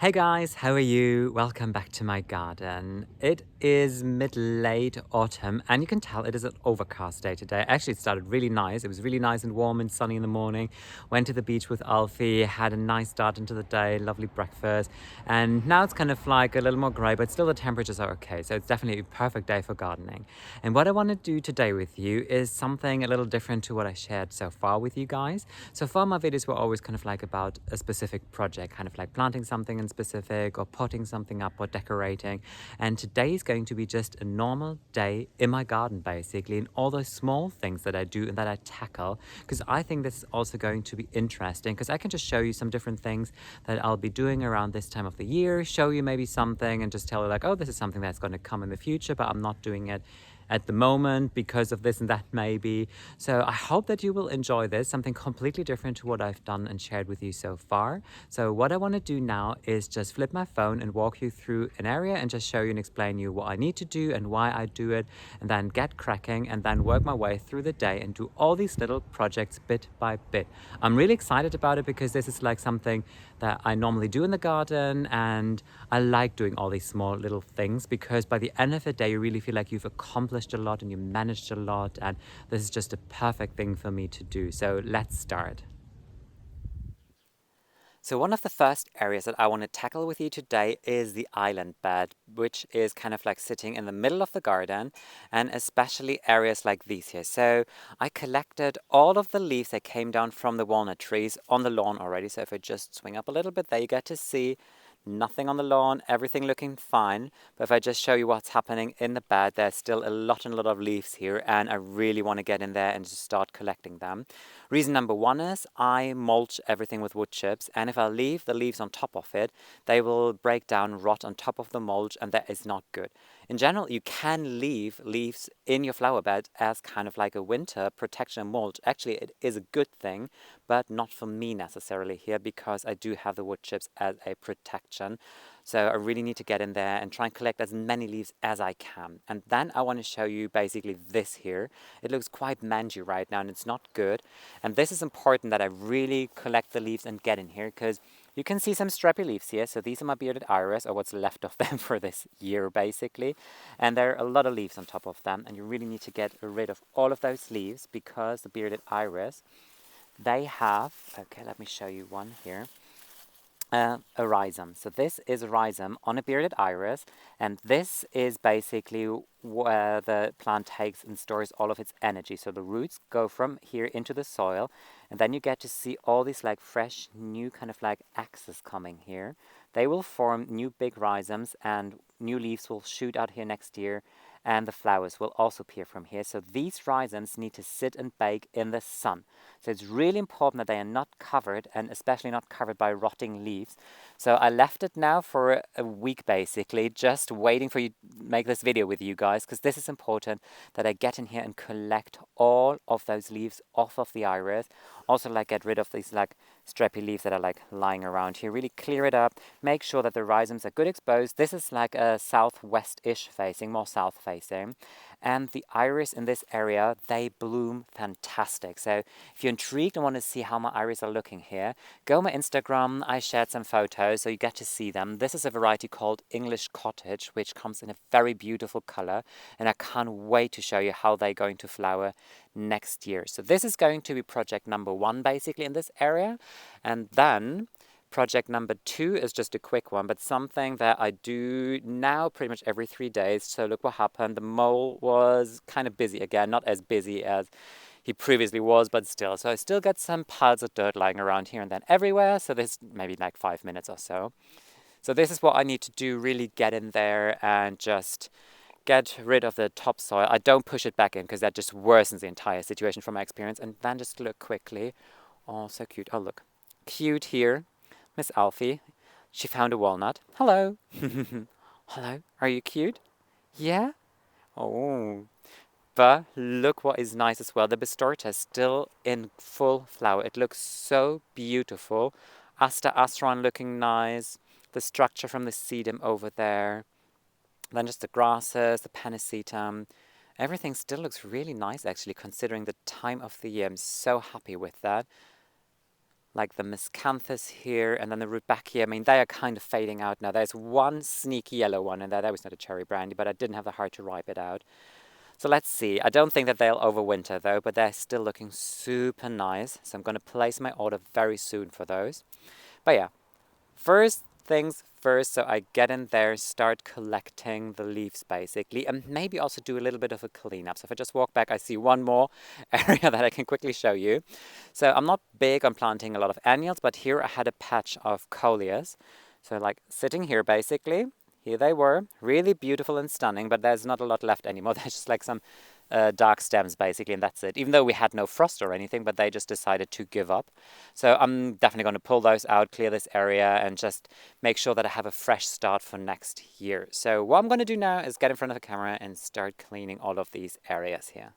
Hey guys, how are you? Welcome back to my garden. It is mid-late autumn and you can tell it is an overcast day today. Actually, it started really nice. It was really nice and warm and sunny in the morning. Went to the beach with Alfie, had a nice start into the day, lovely breakfast. And now it's kind of like a little more grey, but still the temperatures are okay. So it's definitely a perfect day for gardening. And what I want to do today with you is something a little different to what I shared so far with you guys. So far my videos were always kind of like about a specific project, kind of like planting something in specific or potting something up or decorating. And today is going to be just a normal day in my garden basically, and all those small things that I do and that I tackle, because I think this is also going to be interesting because I can just show you some different things that I'll be doing around this time of the year, show you maybe something and just tell you like, oh, this is something that's going to come in the future, but I'm not doing it at the moment because of this and that maybe. So I hope that you will enjoy this, something completely different to what I've done and shared with you so far. So what I want to do now is just flip my phone and walk you through an area and just show you and explain you what I need to do and why I do it, and then get cracking and then work my way through the day and do all these little projects bit by bit. I'm really excited about it because this is like something that I normally do in the garden, and I like doing all these small little things because by the end of the day you really feel like you've accomplished a lot and you managed a lot, and this is just a perfect thing for me to do. So let's start. So one of the first areas that I want to tackle with you today is the island bed, which is kind of like sitting in the middle of the garden, and especially areas like these here. So I collected all of the leaves that came down from the walnut trees on the lawn already. So if I just swing up a little bit there, you get to see nothing on the lawn, everything looking fine. But if I just show you what's happening in the bed, there's still a lot and a lot of leaves here, and I really want to get in there and just start collecting them. Reason number one is I mulch everything with wood chips, and if I leave the leaves on top of it, they will break down, rot on top of the mulch, and that is not good. In general, you can leave leaves in your flower bed as kind of like a winter protection mulch. Actually, it is a good thing, but not for me necessarily here because I do have the wood chips as a protection. So I really need to get in there and try and collect as many leaves as I can. And then I want to show you basically this here. It looks quite mangy right now and it's not good. And this is important that I really collect the leaves and get in here because you can see some strappy leaves here. So these are my bearded iris, or what's left of them for this year basically. And there are a lot of leaves on top of them, and you really need to get rid of all of those leaves because the bearded iris, they have, okay, let me show you one here. A rhizome. So this is a rhizome on a bearded iris, and this is basically where the plant takes and stores all of its energy. So the roots go from here into the soil, and then you get to see all these like fresh, new kind of like axes coming here. They will form new big rhizomes, and new leaves will shoot out here next year, and the flowers will also appear from here. So these rhizomes need to sit and bake in the sun. So it's really important that they are not covered, and especially not covered by rotting leaves. So I left it now for a week basically, just waiting for you to make this video with you guys, because this is important that I get in here and collect all of those leaves off of the iris. Also like get rid of these like strappy leaves that are like lying around here. Really clear it up, make sure that the rhizomes are good exposed. This is like a southwest-ish facing, more south facing. And the iris in this area, they bloom fantastic. So if you're intrigued and want to see how my iris are looking here, go on my Instagram. I shared some photos so you get to see them. This is a variety called English Cottage, which comes in a very beautiful color, and I can't wait to show you how they're going to flower next year. So this is going to be project number one basically in this area. And then project number two is just a quick one, but something that I do now pretty much every 3 days. So look what happened. The mole was kind of busy again, not as busy as he previously was, but still. So I still get some piles of dirt lying around here and then everywhere. So this maybe like 5 minutes or so. So this is what I need to do, really get in there and just get rid of the topsoil. I don't push it back in because that just worsens the entire situation from my experience. And then just look quickly. Oh, so cute. Oh, look. Cute here. Miss Alfie. She found a walnut. Hello. Hello. Are you cute? Yeah? Oh. But look what is nice as well. The Bistorta is still in full flower. It looks so beautiful. Aster Astron looking nice. The structure from the sedum over there. Then just the grasses, the Panacetum. Everything still looks really nice actually considering the time of the year. I'm so happy with that. like the miscanthus here, and then the rudbeckia. I mean, they are kind of fading out now. There's one sneaky yellow one in there. That was not a cherry brandy, but I didn't have the heart to ripe it out. So let's see. I don't think that they'll overwinter though, but they're still looking super nice. So I'm going to place my order very soon for those. But yeah, first things first, so I get in there, start collecting the leaves basically, and maybe also do a little bit of a cleanup. So if I just walk back, I see one more area that I can quickly show you. So I'm not big on planting a lot of annuals, but here I had a patch of coleus. So like sitting here basically, here they were, really beautiful and stunning, but there's not a lot left anymore. There's just like some dark stems basically, and that's it. Even though we had no frost or anything, but they just decided to give up. So I'm definitely going to pull those out, clear this area, and just make sure that I have a fresh start for next year. So what I'm going to do now is get in front of the camera and start cleaning all of these areas here.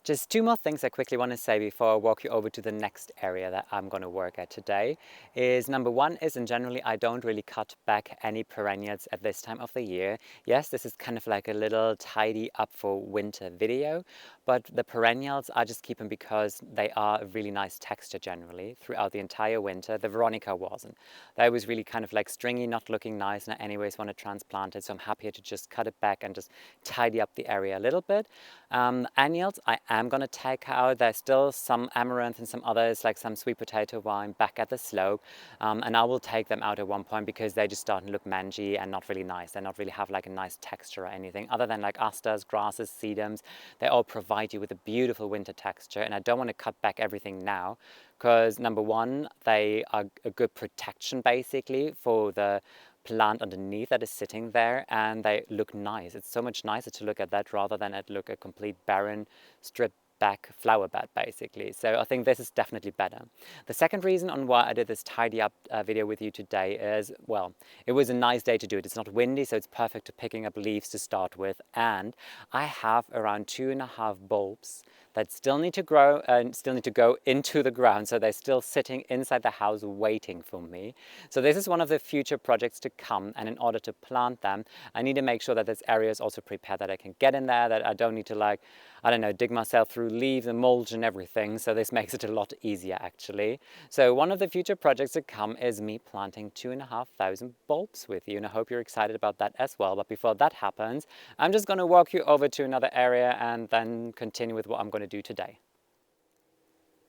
Just two more things I quickly want to say before I walk you over to the next area that I'm going to work at today is number one is, and generally I don't really cut back any perennials at this time of the year. Yes, this is kind of like a little tidy up for winter video, but the perennials I just keep them because they are a really nice texture generally throughout the entire winter. The Veronica wasn't. That was really kind of like stringy, not looking nice, and I anyways want to transplant it, so I'm happy to just cut it back and just tidy up the area a little bit. Annuals I am going to take out. There's still some amaranth and some others, like some sweet potato vine back at the slope, and I will take them out at one point because they just start to look mangy and not really nice. They not really have like a nice texture or anything other than like asters, grasses, sedums. They all provide you with a beautiful winter texture, and I don't want to cut back everything now because number one, they are a good protection basically for the plant underneath that is sitting there, and they look nice. It's so much nicer to look at that rather than at look a complete barren stripped back flower bed basically. So I think this is definitely better. The second reason on why I did this tidy up video with you today is, well, it was a nice day to do it. It's not windy, so it's perfect to picking up leaves to start with, and I have around 2.5 bulbs that still need to grow and still need to go into the ground, so they're still sitting inside the house waiting for me. So this is one of the future projects to come, and in order to plant them I need to make sure that this area is also prepared, that I can get in there, that I don't need to, like, I don't know, dig myself through leave the mulch and everything, so this makes it a lot easier actually. So one of the future projects to come is me planting 2,500 bulbs with you, and I hope you're excited about that as well. But before that happens, I'm just going to walk you over to another area and then continue with what I'm going to do today.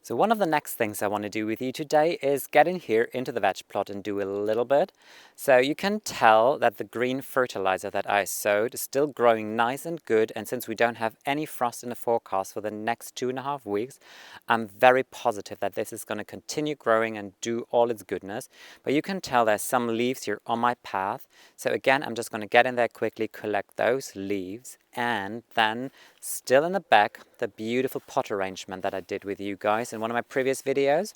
So one of the next things I want to do with you today is get in here into the veg plot and do a little bit. So you can tell that the green fertilizer that I sowed is still growing nice and good, and since we don't have any frost in the forecast for the next 2.5 weeks, I'm very positive that this is going to continue growing and do all its goodness. But you can tell there's some leaves here on my path. So again, I'm just going to get in there quickly, collect those leaves, and then still in the back, the beautiful pot arrangement that I did with you guys in one of my previous videos.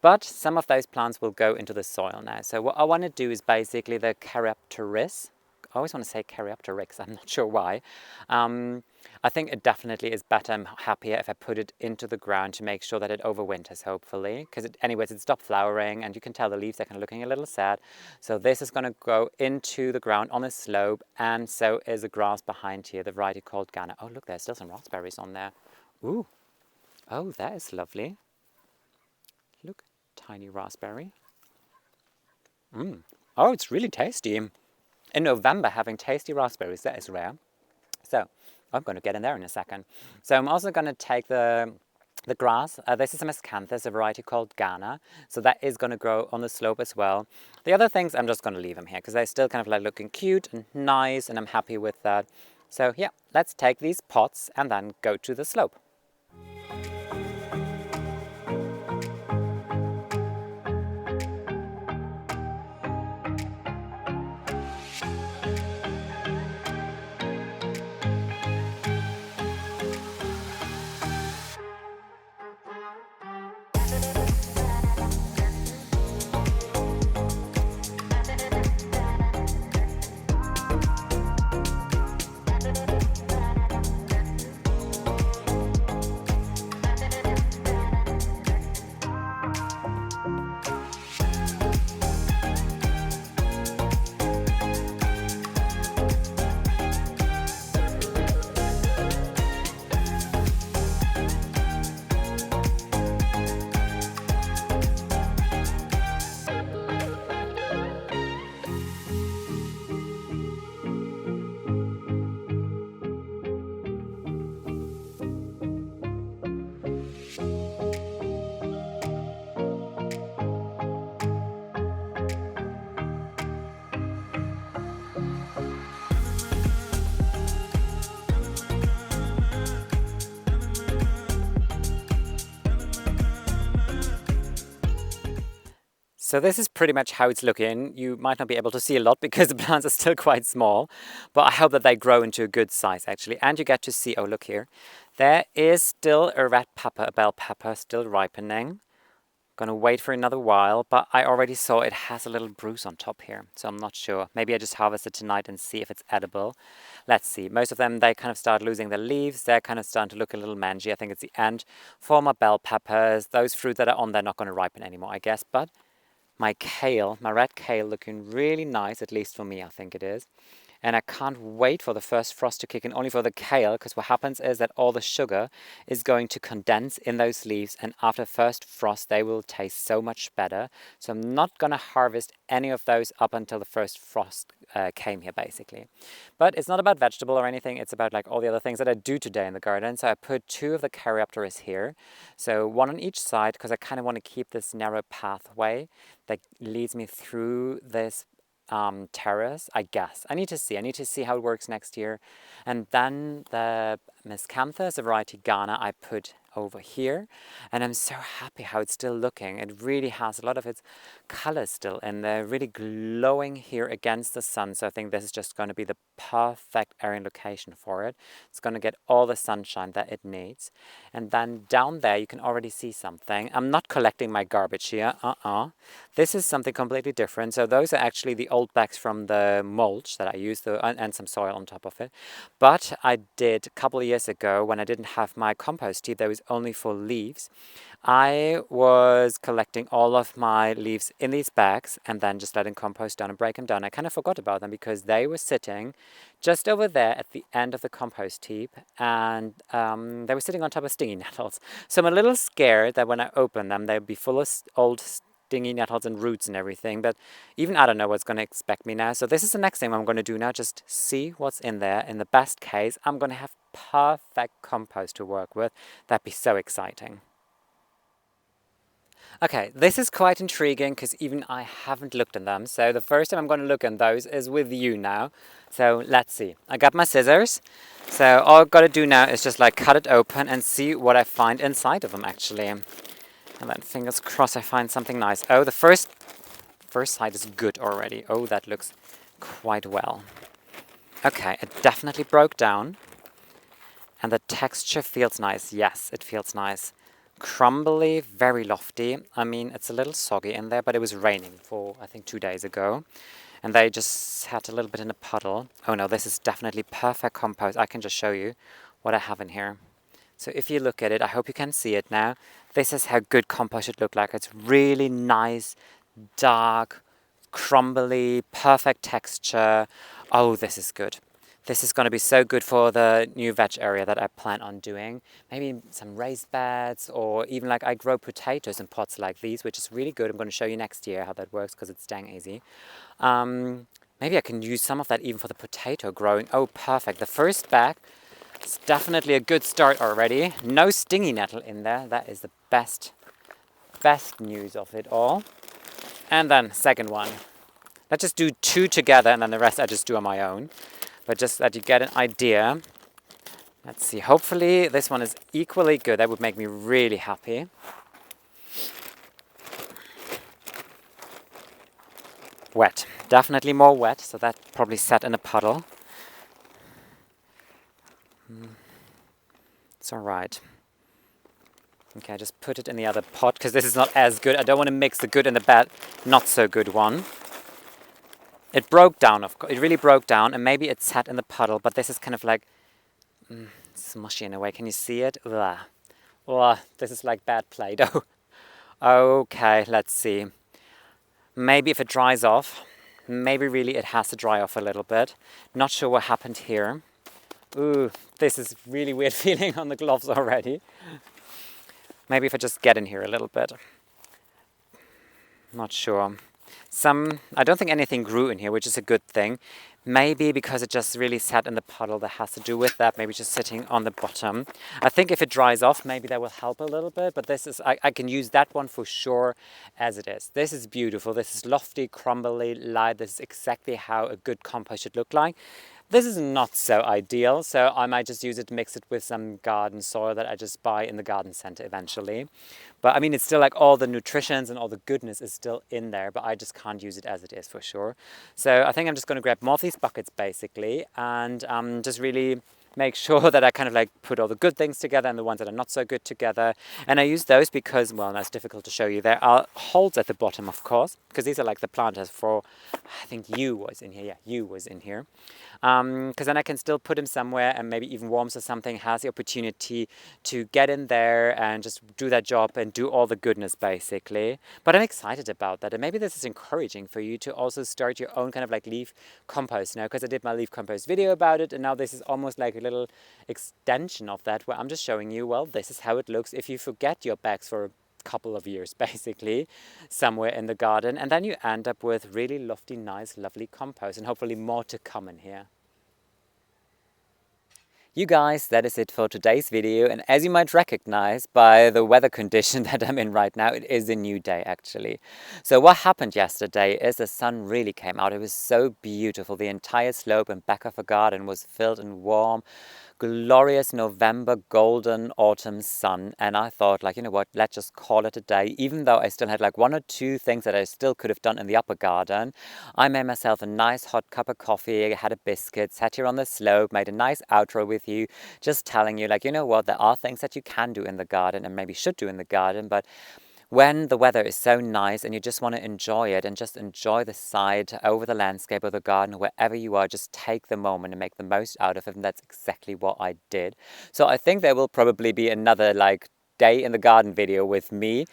But some of those plants will go into the soil now. So what I want to do is basically the Caryopteris. I always want to say Caryopteryx, I'm not sure why. I think it definitely is better and happier if I put it into the ground to make sure that it overwinters, hopefully. Because anyways, it stopped flowering, and you can tell the leaves are kind of looking a little sad. So this is going to go into the ground on a slope, and so is the grass behind here, the variety called Ghana. Oh, look, there's still some raspberries on there. Ooh, oh, that is lovely. Look, tiny raspberry. Oh, it's really tasty. In November, having tasty raspberries, that is rare. So I'm going to get in there in a second. So I'm also going to take the grass. This is a miscanthus, a variety called Ghana. So that is going to grow on the slope as well. The other things, I'm just going to leave them here because they're still kind of like looking cute and nice, and I'm happy with that. So yeah, let's take these pots and then go to the slope. So this is pretty much how it's looking. You might not be able to see a lot because the plants are still quite small, but I hope that they grow into a good size actually. And you get to see, oh look here, there is still a red pepper, a bell pepper still ripening. Gonna wait for another while, but I already saw it has a little bruise on top here, so I'm not sure. Maybe I just harvest it tonight and see if it's edible. Let's see. Most of them, they kind of start losing their leaves. They're kind of starting to look a little mangy. I think it's the end. For my bell peppers, those fruit that are on, they're not going to ripen anymore, I guess, but my kale, my red kale, looking really nice, at least for me, I think it is. And I can't wait for the first frost to kick in, only for the kale, because what happens is that all the sugar is going to condense in those leaves, and after first frost they will taste so much better. So I'm not going to harvest any of those up until the first frost came here, basically. But it's not about vegetable or anything, it's about like all the other things that I do today in the garden. So I put 2 of the Caryopteris here, so 1 on each side, because I kind of want to keep this narrow pathway that leads me through this terrace, I guess. I need to see how it works next year. And then the miscanthus, a variety Ghana, I put over here, and I'm so happy how it's still looking. It really has a lot of its color still, and they're really glowing here against the sun. So I think this is just going to be the perfect area location for it. It's going to get all the sunshine that it needs. And then down there you can already see something. I'm not collecting my garbage here. This is something completely different. So those are actually the old bags from the mulch that I used, and some soil on top of it. But I did a couple of years years ago, when I didn't have my compost tea that was only for leaves, I was collecting all of my leaves in these bags and then just letting compost down and break them down. I kind of forgot about them because they were sitting just over there at the end of the compost heap, and they were sitting on top of stingy nettles. So I'm a little scared that when I open them, they'll be full of old stingy nettles and roots and everything. But even I don't know what's going to expect me now. So this is the next thing I'm going to do now, just see what's in there. In the best case, I'm going to have perfect compost to work with. That'd be so exciting. Okay, this is quite intriguing because even I haven't looked at them. So the first time I'm going to look at those is with you now. So let's see. I got my scissors. So all I've got to do now is just like cut it open and see what I find inside of them actually. And then fingers crossed I find something nice. Oh, the first side is good already. Oh, that looks quite well. Okay, it definitely broke down. And the texture feels nice. Yes, it feels nice. Crumbly, very lofty. I mean, it's a little soggy in there, but it was raining for, I think, 2 days ago. And they just sat a little bit in a puddle. Oh no, this is definitely perfect compost. I can just show you what I have in here. So if you look at it, I hope you can see it now. This is how good compost should look like. It's really nice, dark, crumbly, perfect texture. Oh, this is good. This is going to be so good for the new veg area that I plan on doing. Maybe some raised beds, or even like I grow potatoes in pots like these, which is really good. I'm going to show you next year how that works because it's dang easy. Maybe I can use some of that even for the potato growing. Oh, perfect. The first bag is definitely a good start already. No stingy nettle in there. That is the best news of it all. And then second one. Let's just do 2 together and then the rest I just do on my own. But just that you get an idea. Let's see, hopefully this one is equally good. That would make me really happy. Wet, definitely more wet, so that probably sat in a puddle. It's all right. Okay, just put it in the other pot because this is not as good. I don't want to mix the good and the bad, not so good one. It broke down, of course. It really broke down, and maybe it sat in the puddle, but this is kind of like smushy in a way. Can you see it? Ugh. Ugh, this is like bad Play-Doh. Okay, let's see. Maybe if it dries off, maybe really it has to dry off a little bit. Not sure what happened here. Ooh, this is really weird feeling on the gloves already. Maybe if I just get in here a little bit. Not sure. I don't think anything grew in here, which is a good thing. Maybe because it just really sat in the puddle, that has to do with that. Maybe just sitting on the bottom. I think if it dries off, maybe that will help a little bit. But this is, I can use that one for sure as it is. This is beautiful. This is lofty, crumbly, light. This is exactly how a good compost should look like. This is not so ideal, so I might just use it, mix it with some garden soil that I just buy in the garden center eventually. But I mean, it's still like all the nutritions and all the goodness is still in there, but I just can't use it as it is for sure. So I think I'm just going to grab more of these buckets basically and just really make sure that I kind of like put all the good things together and the ones that are not so good together. And I use those because, well, that's difficult to show you. There are holes at the bottom, of course, because these are like the planters for, I think you was in here. Yeah, you was in here. Because then I can still put him somewhere, and maybe even Worms or something has the opportunity to get in there and just do that job and do all the goodness basically. But I'm excited about that, and maybe this is encouraging for you to also start your own kind of like leaf compost now, because I did my leaf compost video about it, and now this is almost like a little extension of that, where I'm just showing you, well, this is how it looks if you forget your bags for a couple of years basically somewhere in the garden, and then you end up with really lofty, nice, lovely compost, and hopefully more to come in here. You guys, that is it for today's video, and as you might recognize by the weather condition that I'm in right now, it is a new day actually. So what happened yesterday is the sun really came out. It was so beautiful. The entire slope and back of the garden was filled in warm, glorious November golden autumn sun, and I thought, like, you know what, let's just call it a day. Even though I still had like 1 or 2 things that I still could have done in the upper garden, I made myself a nice hot cup of coffee, had a biscuit, sat here on the slope, made a nice outro with you, just telling you, like, you know what, there are things that you can do in the garden and maybe should do in the garden, but when the weather is so nice and you just want to enjoy it and just enjoy the sight over the landscape of the garden, wherever you are, just take the moment and make the most out of it. And that's exactly what I did. So I think there will probably be another like day in the garden video with me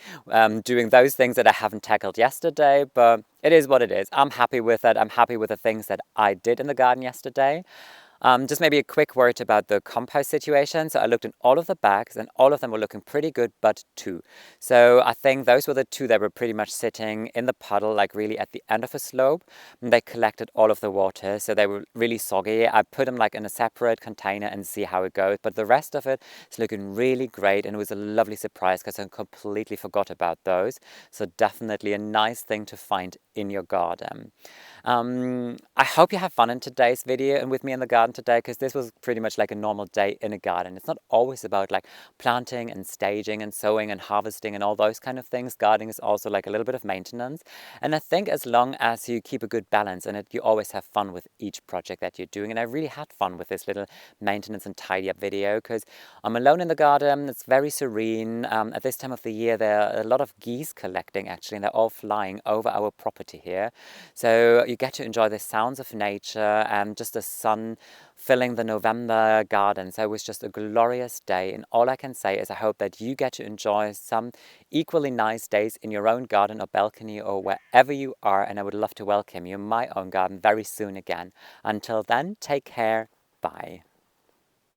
doing those things that I haven't tackled yesterday, but it is what it is. I'm happy with it. I'm happy with the things that I did in the garden yesterday. Just maybe a quick word about the compost situation. So I looked in all of the bags and all of them were looking pretty good, but two. So I think those were the two that were pretty much sitting in the puddle, like really at the end of a slope. And they collected all of the water, so they were really soggy. I put them like in a separate container and see how it goes. But the rest of it is looking really great, and it was a lovely surprise because I completely forgot about those. So definitely a nice thing to find in your garden. I hope you have fun in today's video and with me in the garden today, because this was pretty much like a normal day in a garden. It's not always about like planting and staging and sowing and harvesting and all those kind of things. Gardening is also like a little bit of maintenance. And I think as long as you keep a good balance in it, you always have fun with each project that you're doing. And I really had fun with this little maintenance and tidy up video because I'm alone in the garden. It's very serene. At this time of the year, there are a lot of geese collecting actually, and they're all flying over our property here. So you get to enjoy the sounds of nature and just the sun filling the November garden. So it was just a glorious day. And all I can say is I hope that you get to enjoy some equally nice days in your own garden or balcony or wherever you are. And I would love to welcome you in my own garden very soon again. Until then, take care. Bye.